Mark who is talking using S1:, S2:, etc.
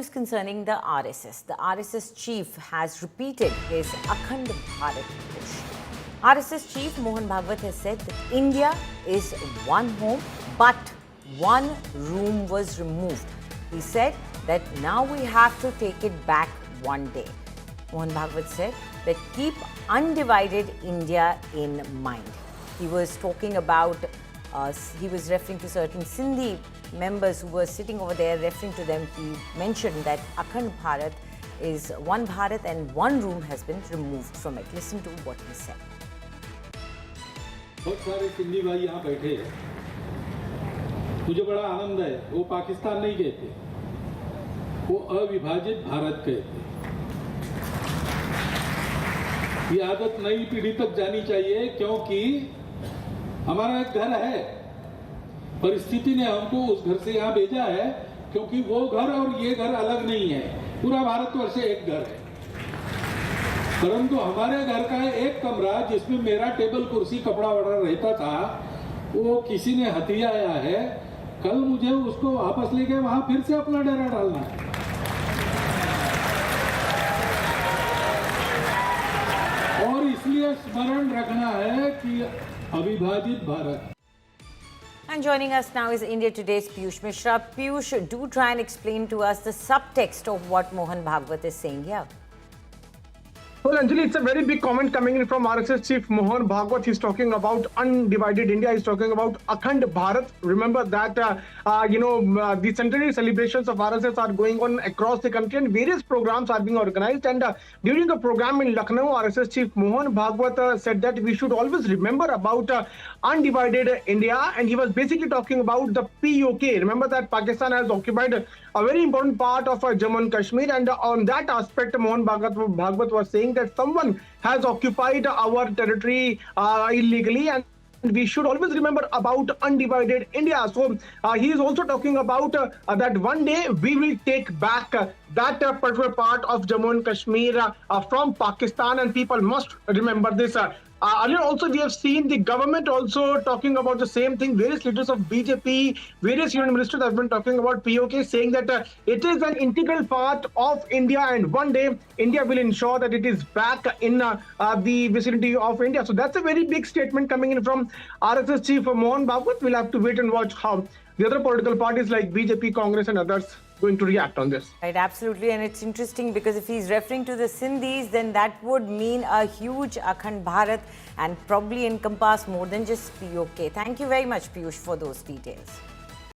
S1: news concerning the RSS. The RSS chief has repeated his Akhand Bharat push. RSS chief Mohan Bhagwat has said that India is one home, but one room was removed. He said that now we have to take it back one day. Mohan Bhagwat said that keep undivided India in mind. He was talking about, he was referring to certain Sindhi members who were sitting over there, referring to them. He mentioned that Akhand Bharat is one Bharat and one room has been removed from it. Listen to what he said.
S2: बहुत सारे सिंधी भाई यहाँ बैठे हैं। मुझे बड़ा आनंद है। वो पाकिस्तान नहीं कहते, वो अविभाजित भारत कहते। ये आदत नई पीढ़ी तक जानी चाहिए, क्योंकि हमारा एक घर है। परिस्थिति ने हमको उस घर से यहाँ भेजा है, क्योंकि वो घर और ये घर अलग नहीं है। पूरा भारतवर्ष एक घर है, परंतु हमारे घर का एक कमरा जिसमें मेरा टेबल कुर्सी कपड़ा वड़ा रहता था, वो किसी ने हथियाया है। कल मुझे उसको वापस लेके वहां फिर से अपना डेरा डालना है। और इसलिए स्मरण रखना है कि अविभाजित Bharat.
S1: And joining us now is India Today's Piyush Mishra. Piyush, do try and explain to us the subtext of what Mohan Bhagwat is saying here.
S3: Well, Anjali, it's a very big comment coming in from RSS chief Mohan Bhagwat. He's talking about undivided India. He's talking about Akhand Bharat. Remember that, the centenary celebrations of RSS are going on across the country and various programs are being organized. And during a program in Lucknow, RSS chief Mohan Bhagwat said that we should always remember about undivided India. And he was basically talking about the POK. Remember that Pakistan has occupied a very important part of Jammu and Kashmir. And on that aspect, Mohan Bhagwat was saying that someone has occupied our territory illegally, and we should always remember about undivided India. So he is also talking about that one day we will take back that particular part of Jammu and Kashmir from Pakistan, and people must remember this. Earlier also we have seen the government also talking about the same thing. Various leaders of BJP, various union ministers have been talking about POK, saying that it is an integral part of India, and one day India will ensure that it is back in the vicinity of India. So that's a very big statement coming in from RSS chief Mohan Bhagwat. We'll have to wait and watch how the other political parties like BJP, Congress and others going to react on this.
S1: Right, absolutely. And it's interesting because if he's referring to the Sindhis, then that would mean a huge Akhand Bharat and probably encompass more than just POK. Thank you very much, Piyush, for those details.